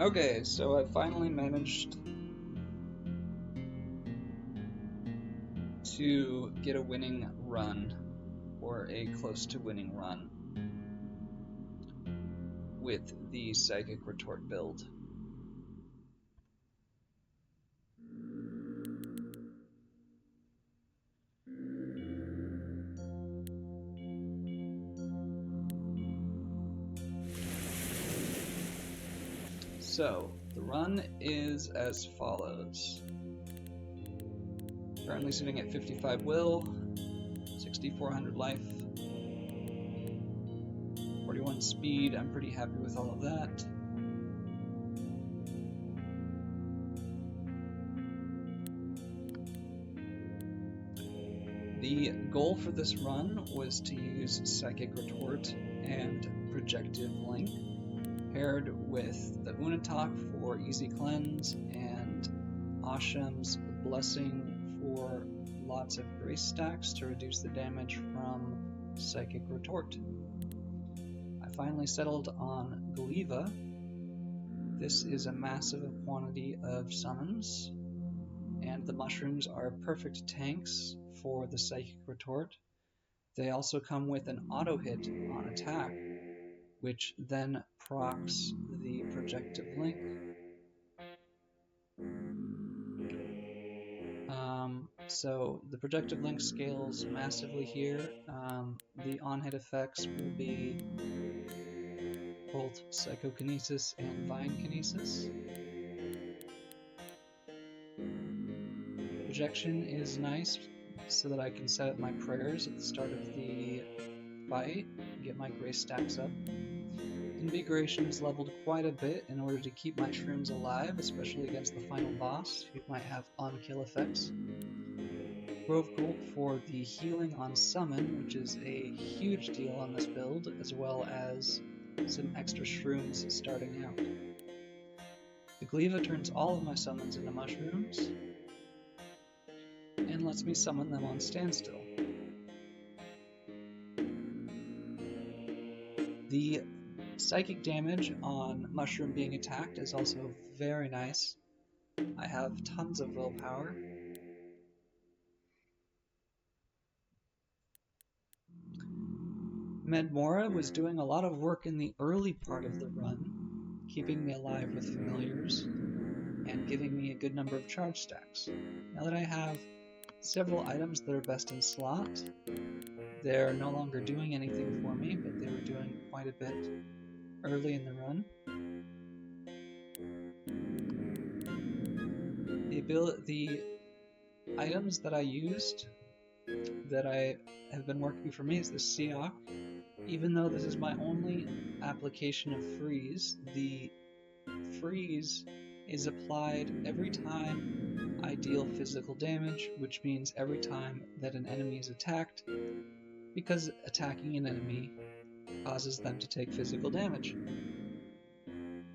Okay, so I finally managed to get a winning run, or a close to winning run, with the Psychic Retort build. So, the run is as follows. Currently sitting at 55 will, 6,400 life, 41 speed. I'm pretty happy with all of that. The goal for this run was to use Psychic Retort and Projective Link, paired with the Unatalk for easy cleanse and Asham's Blessing for lots of grace stacks to reduce the damage from Psychic Retort. I finally settled on Gliva. This is a massive quantity of summons, and the mushrooms are perfect tanks for the Psychic Retort. They also come with an auto hit on attack, which then procs the Projective Link. So the Projective Link scales massively here. The on-hit effects will be both Psychokinesis and Vine Kinesis. Projection is nice so that I can set up my prayers at the start of the fight, get my grace stacks up. Invigoration is leveled quite a bit in order to keep my shrooms alive, especially against the final boss, who might have on-kill effects. Grove Gulp for the healing on summon, which is a huge deal on this build, as well as some extra shrooms starting out. The Gliva turns all of my summons into mushrooms, and lets me summon them on standstill. The psychic damage on mushroom being attacked is also very nice. I have tons of willpower. Medmora was doing a lot of work in the early part of the run, keeping me alive with familiars, and giving me a good number of charge stacks. Now that I have several items that are best in slot, they're no longer doing anything for me, but they were doing quite a bit early in the run. The items that I used that I have been working for me is the Siok. Even though this is my only application of freeze, the freeze is applied every time I deal physical damage, which means every time that an enemy is attacked, because attacking an enemy causes them to take physical damage.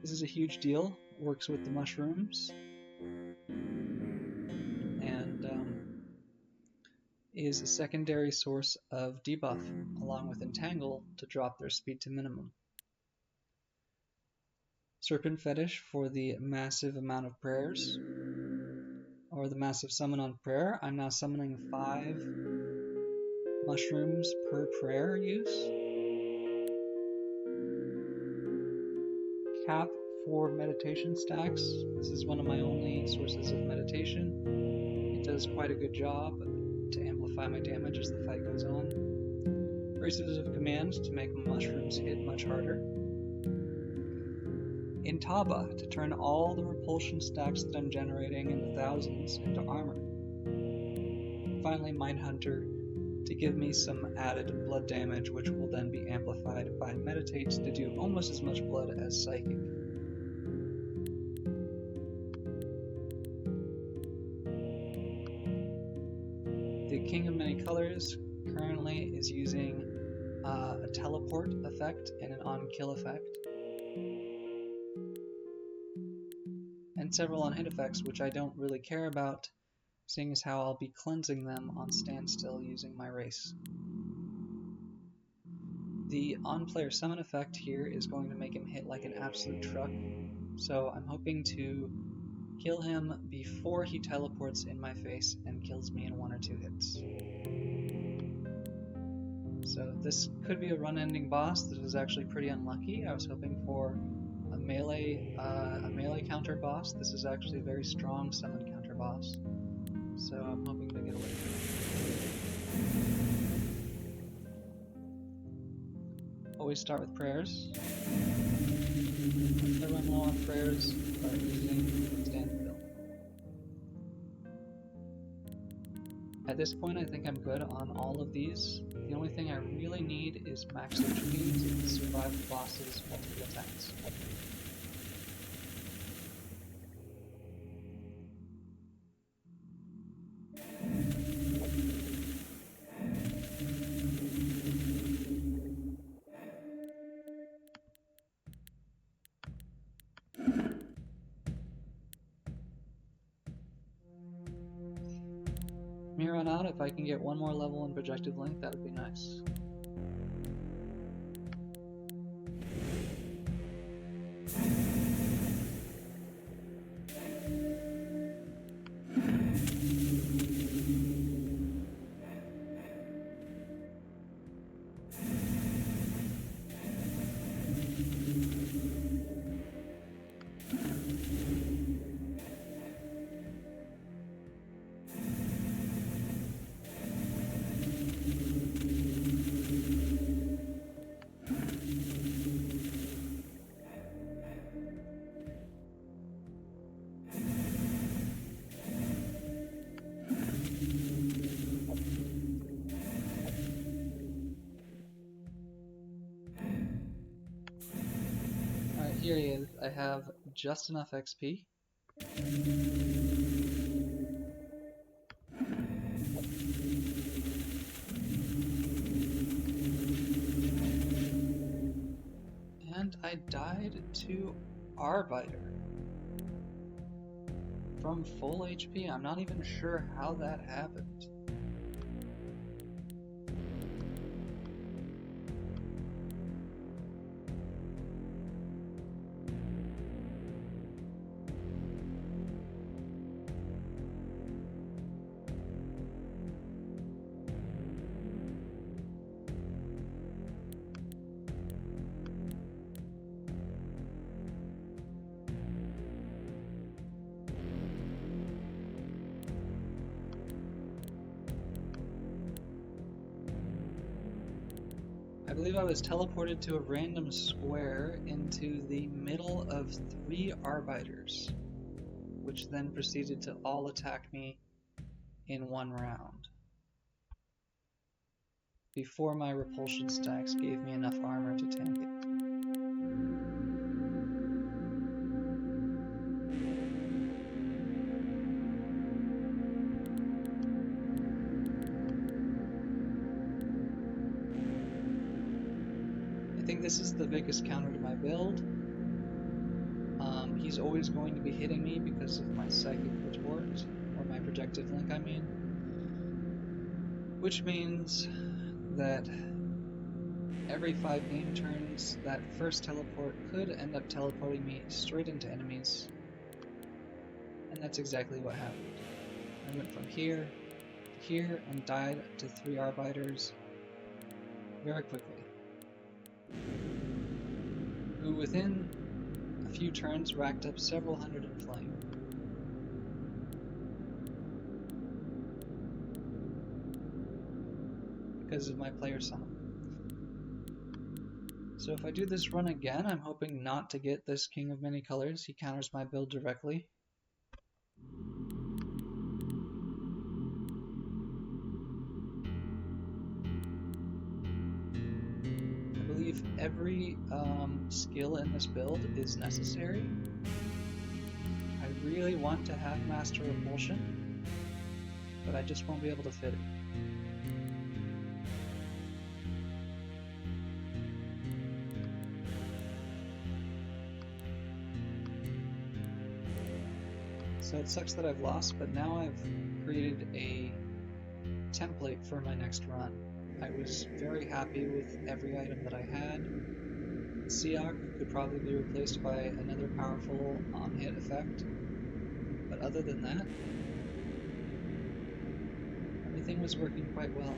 This is a huge deal, works with the mushrooms, and is a secondary source of debuff, along with Entangle to drop their speed to minimum. Serpent Fetish for the massive amount of prayers, or the massive summon on prayer. I'm now summoning 5 mushrooms per prayer use. Cap for meditation stacks. This is one of my only sources of meditation. It does quite a good job to amplify my damage as the fight goes on. Bracelets of Command to make mushrooms hit much harder. Intaba to turn all the repulsion stacks that I'm generating in the thousands into armor. Finally, Mindhunter to give me some added blood damage, which will then be amplified by Meditate to do almost as much blood as Psychic. The King of Many Colors currently is using a teleport effect and an on-kill effect, and several on-hit effects, which I don't really care about, seeing as how I'll be cleansing them on standstill using my race. The on-player summon effect here is going to make him hit like an absolute truck, So I'm hoping to kill him before he teleports in my face and kills me in 1 or 2 hits. So this could be a run-ending boss. This is actually pretty unlucky. I was hoping for a melee counter boss. This is actually a very strong summon counter boss. So I'm hoping to get away from it. Always start with prayers. I run low on prayers, start using standard build. At this point, I think I'm good on all of these. The only thing I really need is max HP to survive the boss's multiple attacks. From here on out, if I can get 1 more level in Projective Link, that would be nice. Here he is. I have just enough XP. And I died to Arbiter. From full HP, I'm not even sure how that happened. I believe I was teleported to a random square into the middle of 3 Arbiters, which then proceeded to all attack me in 1 round, before my repulsion stacks gave me enough armor to tank it. I think this is the biggest counter to my build. He's always going to be hitting me because of my Psychic Retort, or my Projective Link, I mean. Which means that every 5 game turns, that first teleport could end up teleporting me straight into enemies. And that's exactly what happened. I went from here to here and died to 3 Arbiters very quickly, who within a few turns racked up several hundred in flame. Because of my player summon. So if I do this run again, I'm hoping not to get this King of Many Colors. He counters my build directly. I believe every skill in this build is necessary. I really want to have Master Repulsion, but I just won't be able to fit it. So it sucks that I've lost, but now I've created a template for my next run. I was very happy with every item that I had. Seok could probably be replaced by another powerful on-hit effect, but other than that, everything was working quite well.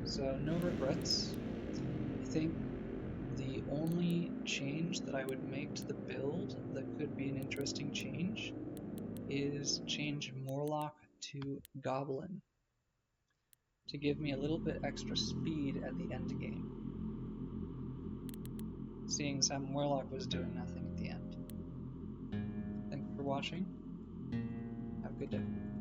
So no regrets. I think the only change that I would make to the build that could be an interesting change is change Morlock to Goblin to give me a little bit extra speed at the end game, seeing as how Morlock was doing nothing at the end. Thank you for watching. Have a good day.